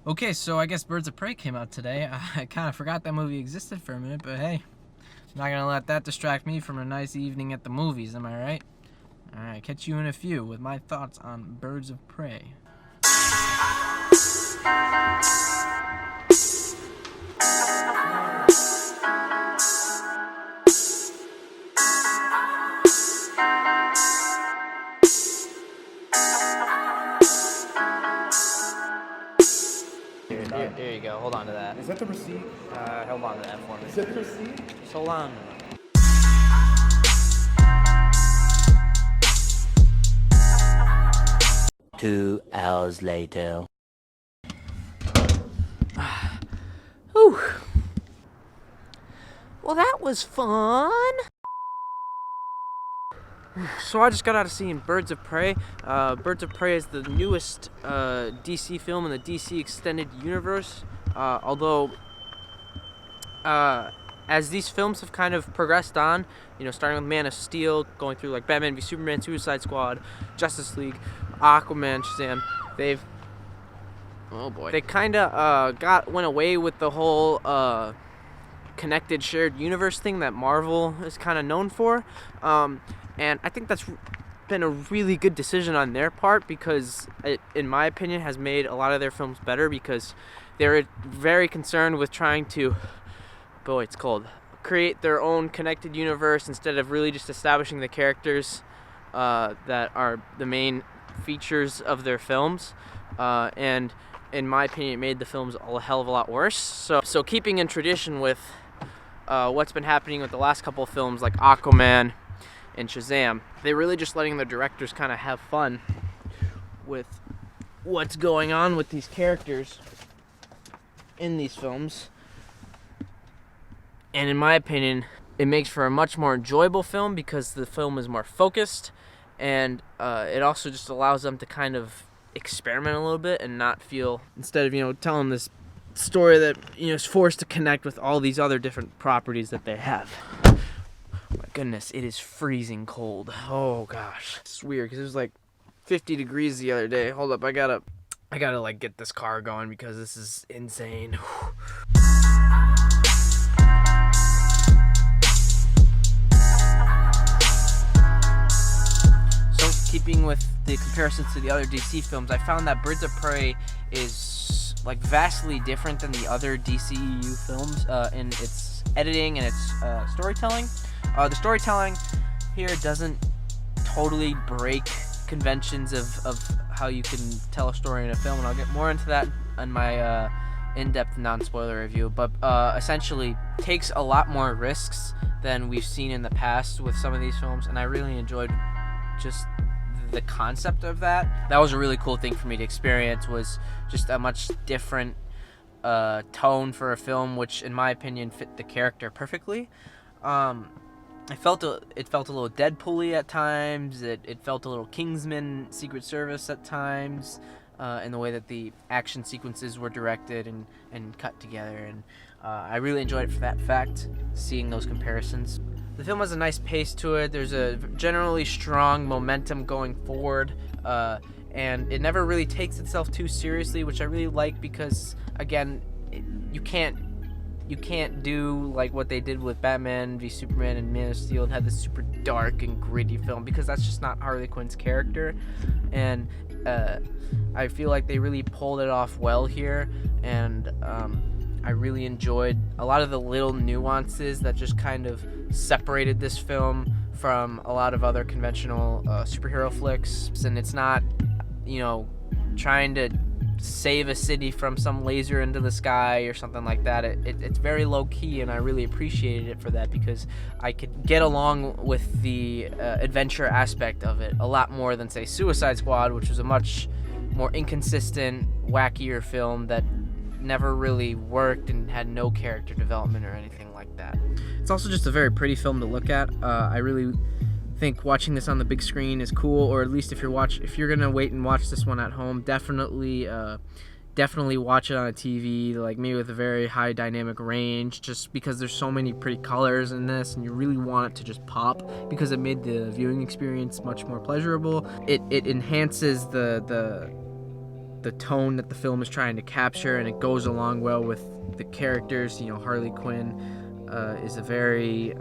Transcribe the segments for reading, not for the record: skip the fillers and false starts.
Okay, so I guess Birds of Prey came out today. I kind of forgot that movie existed for a minute, but hey, I'm not gonna let that distract me from a nice evening at the movies, am I right? Alright, catch you in a few with my thoughts on Birds of Prey. Here you go. Hold on to that. Is that the receipt? Hold on to that for me. Is that the receipt? Just hold on. 2 hours later. Whew. Well, that was fun. So I just got out of seeing Birds of Prey. Birds of Prey is the newest DC film in the DC Extended Universe. Although, as these films have kind of progressed on, starting with Man of Steel, going through like Batman v Superman, Suicide Squad, Justice League, Aquaman, Shazam, they kind of went away with the whole connected shared universe thing that Marvel is kind of known for. And I think that's been a really good decision on their part because it, in my opinion, has made a lot of their films better because they're very concerned with trying to, create their own connected universe instead of really just establishing the characters that are the main features of their films. And in my opinion, it made the films a hell of a lot worse. So keeping in tradition with what's been happening with the last couple of films like Aquaman and Shazam, they're really just letting the directors kind of have fun with what's going on with these characters in these films. And in my opinion, it makes for a much more enjoyable film because the film is more focused, and it also just allows them to kind of experiment a little bit and not feel, instead of telling this story that is forced to connect with all these other different properties that they have. My goodness, it is freezing cold. Oh gosh, it's weird because it was like 50 degrees the other day. Hold up, I gotta like get this car going because this is insane. So keeping with the comparisons to the other DC films, I found that Birds of Prey is like vastly different than the other DCEU films in its editing and its storytelling. The storytelling here doesn't totally break conventions of how you can tell a story in a film, and I'll get more into that in my in-depth non-spoiler review, but essentially takes a lot more risks than we've seen in the past with some of these films, and I really enjoyed just the concept of that. That was a really cool thing for me to experience, was just a much different tone for a film, which in my opinion fit the character perfectly. It felt a little Deadpool-y at times. It felt a little Kingsman Secret Service at times, in the way that the action sequences were directed and cut together. And I really enjoyed it for that fact, seeing those comparisons. The film has a nice pace to it. There's a generally strong momentum going forward, and it never really takes itself too seriously, which I really like because, again, you can't do like what they did with Batman v Superman and Man of Steel and have this super dark and gritty film, because that's just not Harley Quinn's character. And I feel like they really pulled it off well here, and I really enjoyed a lot of the little nuances that just kind of separated this film from a lot of other conventional superhero flicks. And it's not, trying to save a city from some laser into the sky or something like that. It's very low-key, and I really appreciated it for that because I could get along with the adventure aspect of it a lot more than, say, Suicide Squad, which was a much more inconsistent, wackier film that never really worked and had no character development or anything like that. It's also just a very pretty film to look at. I really think watching this on the big screen is cool, or at least if you're gonna wait and watch this one at home, definitely watch it on a TV, like maybe with a very high dynamic range, just because there's so many pretty colors in this, and you really want it to just pop because it made the viewing experience much more pleasurable. It enhances the the tone that the film is trying to capture, and it goes along well with the characters. Harley Quinn is a very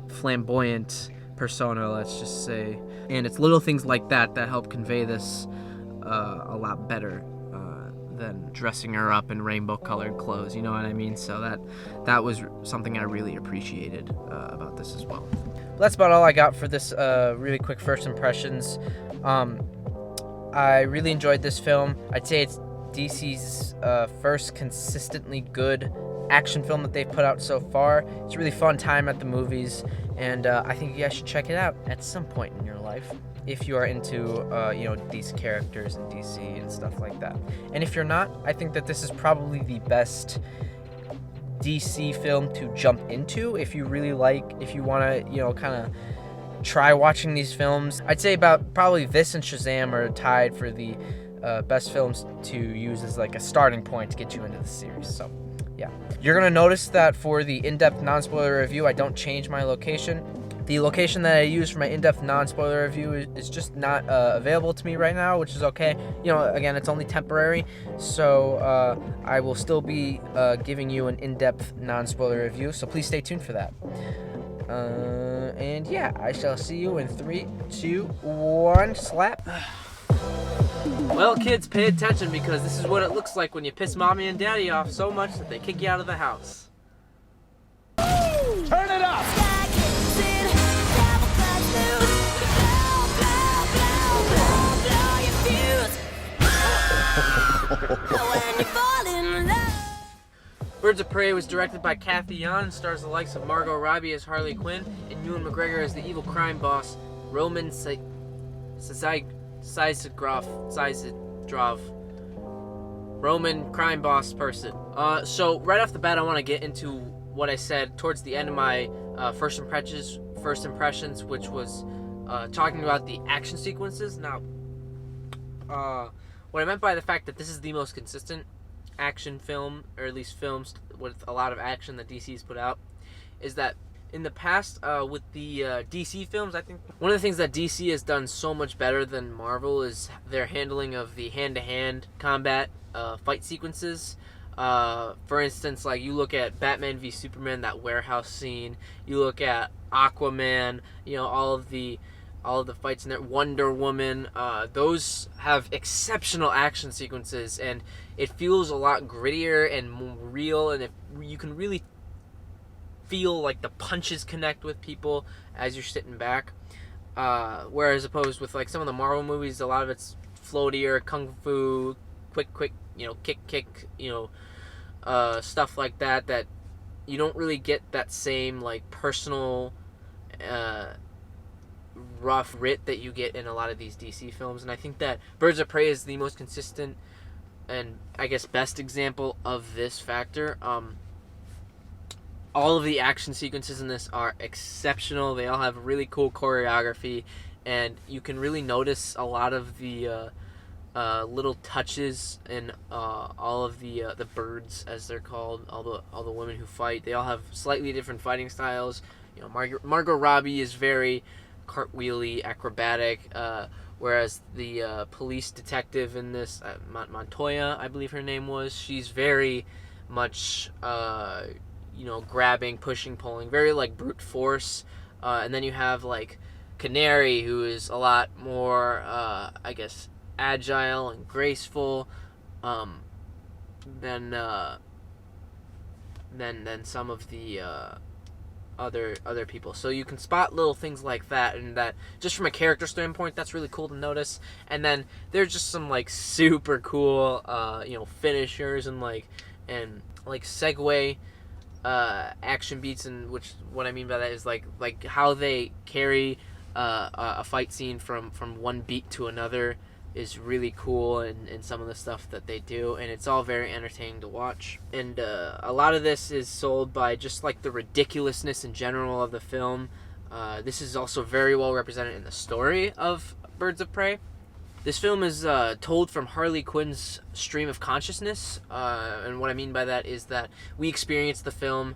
flamboyant persona, let's just say, and it's little things like that help convey this a lot better than dressing her up in rainbow colored clothes, you know what I mean? So that was something I really appreciated about this as well. But that's about all I got for this really quick first impressions. I really enjoyed this film. I'd say it's DC's first consistently good action film that they've put out so far. It's a really fun time at the movies, and I think you guys should check it out at some point in your life if you are into these characters in DC and stuff like that. And if you're not, I think that this is probably the best DC film to jump into if you want to kind of try watching these films. I'd say about probably this and Shazam are tied for the best films to use as like a starting point to get you into the series. So yeah, you're gonna notice that for the in-depth non-spoiler review, I don't change my location. The location that I use for my in-depth non-spoiler review is just not available to me right now, which is okay. Again, it's only temporary, so I will still be giving you an in-depth non-spoiler review, so please stay tuned for that. And yeah, I shall see you in 3, 2, 1, slap. Well, kids, pay attention, because this is what it looks like when you piss mommy and daddy off so much that they kick you out of the house. Turn it up! Birds of Prey was directed by Cathy Yan and stars the likes of Margo Robbie as Harley Quinn and Ewan McGregor as the evil crime boss, Roman Roman crime boss person. So right off the bat, I want to get into what I said towards the end of my first impressions, which was talking about the action sequences. Now, what I meant by the fact that this is the most consistent action film, or at least films with a lot of action that DC's put out, is that in the past with the DC films, I think one of the things that DC has done so much better than Marvel is their handling of the hand-to-hand combat fight sequences. For instance, like you look at Batman v Superman, that warehouse scene, you look at Aquaman, all of the fights in there, Wonder Woman, those have exceptional action sequences, and it feels a lot grittier and more real, and you can really feel like the punches connect with people as you're sitting back. Whereas opposed with like some of the Marvel movies, a lot of it's floatier, kung fu, quick, kick, stuff like that you don't really get that same like personal rough writ that you get in a lot of these DC films. And I think that Birds of Prey is the most consistent and I guess best example of this factor. All of the action sequences in this are exceptional. They all have really cool choreography, and you can really notice a lot of the little touches in all of the birds, as they're called, all the women who fight. They all have slightly different fighting styles. Margot Robbie is very cartwheely, acrobatic, whereas the police detective in this, Montoya, I believe her name was, she's very much grabbing, pushing, pulling, very like brute force. And then you have like Canary, who is a lot more I guess agile and graceful than some of the other people. So you can spot little things like that, and that just from a character standpoint, that's really cool to notice. And then there's just some like super cool finishers and segue action beats, and which what I mean by that is like how they carry a fight scene from one beat to another is really cool, and some of the stuff that they do, and it's all very entertaining to watch. And a lot of this is sold by just like the ridiculousness in general of the film. This is also very well represented in the story of Birds of Prey. This film is told from Harley Quinn's stream of consciousness, and what I mean by that is that we experience the film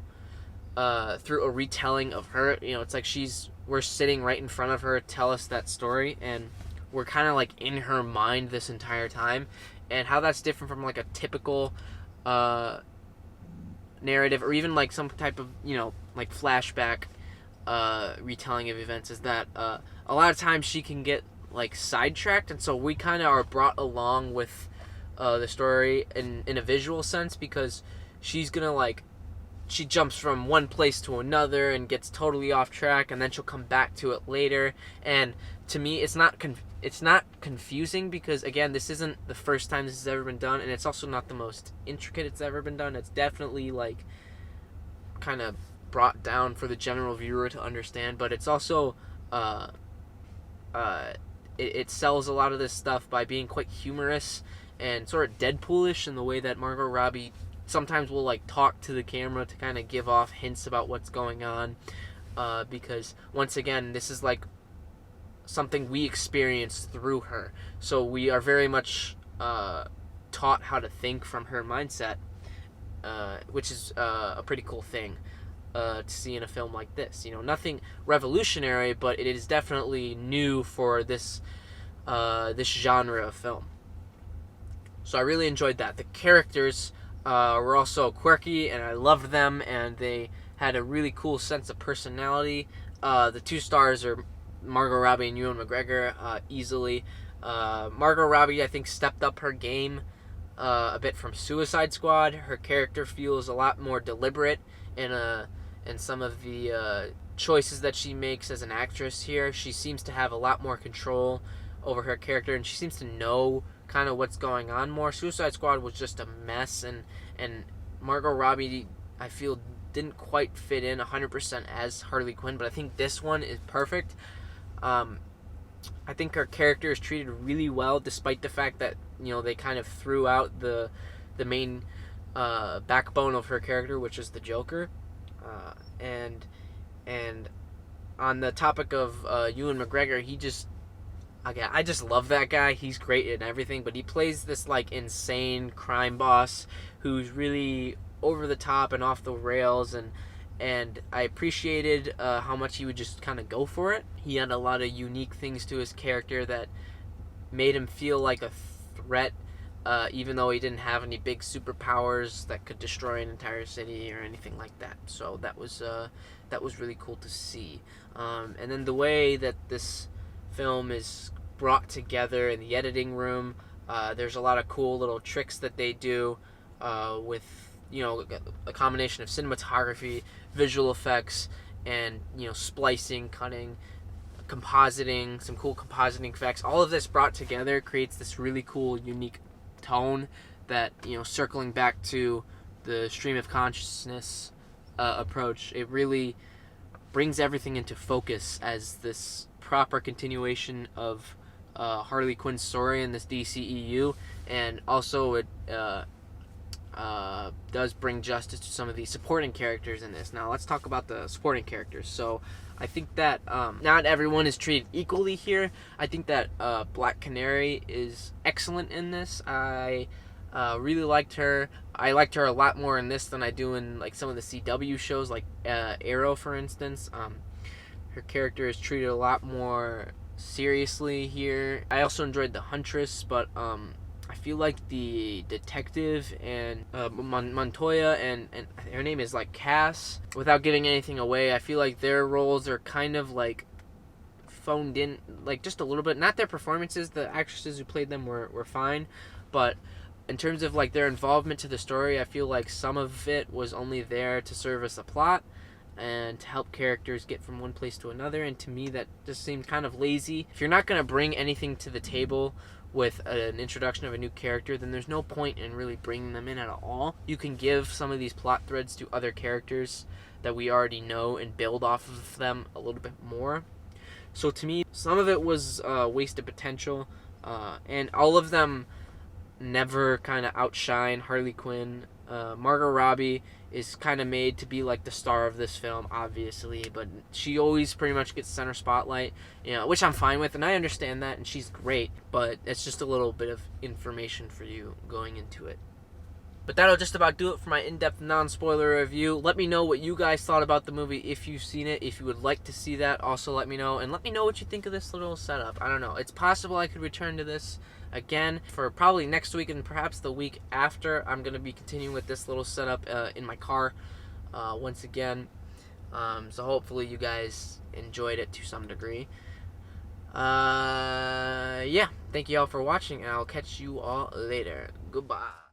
through a retelling of her. It's like we're sitting right in front of her, tell us that story, and we're kind of like in her mind this entire time. and how that's different from like a typical narrative, or even like some type of, you know, like flashback retelling of events, is that a lot of times she can get like sidetracked, and so we kind of are brought along with the story in a visual sense, because she's gonna like, she jumps from one place to another and gets totally off track, and then she'll come back to it later. And to me, it's not confusing, because again, this isn't the first time this has ever been done, and it's also not the most intricate it's ever been done. It's definitely like kind of brought down for the general viewer to understand, but it's also it sells a lot of this stuff by being quite humorous and sort of Deadpoolish in the way that Margot Robbie sometimes will like talk to the camera to kind of give off hints about what's going on, because once again, this is like something we experience through her, so we are very much taught how to think from her mindset, which is a pretty cool thing to see in a film like this. You know, nothing revolutionary, but it is definitely new for this this genre of film. So I really enjoyed that. The characters were also quirky, and I loved them, and they had a really cool sense of personality. The two stars are Margot Robbie and Ewan McGregor, easily. Margot Robbie, I think, stepped up her game a bit from Suicide Squad. Her character feels a lot more deliberate in some of the choices that she makes as an actress here. She seems to have a lot more control over her character, and she seems to know kind of what's going on more. Suicide Squad was just a mess, and Margot Robbie, I feel, didn't quite fit in 100% as Harley Quinn, but I think this one is perfect. I think her character is treated really well, despite the fact that, you know, they kind of threw out the main backbone of her character, which is the Joker. And on the topic of Ewan McGregor, I just love that guy. He's great in everything, but he plays this like insane crime boss who's really over the top and off the rails, and I appreciated how much he would just kind of go for it. He had a lot of unique things to his character that made him feel like a threat, even though he didn't have any big superpowers that could destroy an entire city or anything like that. So that was really cool to see. And then the way that this film is brought together in the editing room, there's a lot of cool little tricks that they do with, you know, a combination of cinematography, visual effects, and, you know, splicing, cutting, compositing, some cool compositing effects. All of this brought together creates this really cool, unique tone that, you know, circling back to the stream of consciousness approach, it really brings everything into focus as this proper continuation of Harley Quinn's story in this DCEU, and also it does bring justice to some of the supporting characters in this. Now let's talk about the supporting characters. So I think that not everyone is treated equally here. I think that Black Canary is excellent in this. I really liked her. I liked her a lot more in this than I do in like some of the CW shows, like Arrow, for instance. Her character is treated a lot more seriously here. I also enjoyed the Huntress, but I feel like the detective and Montoya and her name is like Cass, without giving anything away, I feel like their roles are kind of like phoned in, like just a little bit. Not their performances, the actresses who played them were fine, but in terms of like their involvement to the story, I feel like some of it was only there to service a plot and to help characters get from one place to another, and to me that just seemed kind of lazy. If you're not going to bring anything to the table with an introduction of a new character, then there's no point in really bringing them in at all. You can give some of these plot threads to other characters that we already know and build off of them a little bit more. So to me, some of it was wasted potential, and all of them never kind of outshine Harley Quinn. Margot Robbie is kind of made to be like the star of this film, obviously, but she always pretty much gets center spotlight, you know, which I'm fine with, and I understand that, and she's great, but it's just a little bit of information for you going into it. But that'll just about do it for my in-depth non-spoiler review. Let me know what you guys thought about the movie if you've seen it. If you would like to see that, also let me know. And let me know what you think of this little setup. I don't know. It's possible I could return to this again for probably next week and perhaps the week after. I'm going to be continuing with this little setup in my car once again. So hopefully you guys enjoyed it to some degree. Yeah, thank you all for watching, and I'll catch you all later. Goodbye.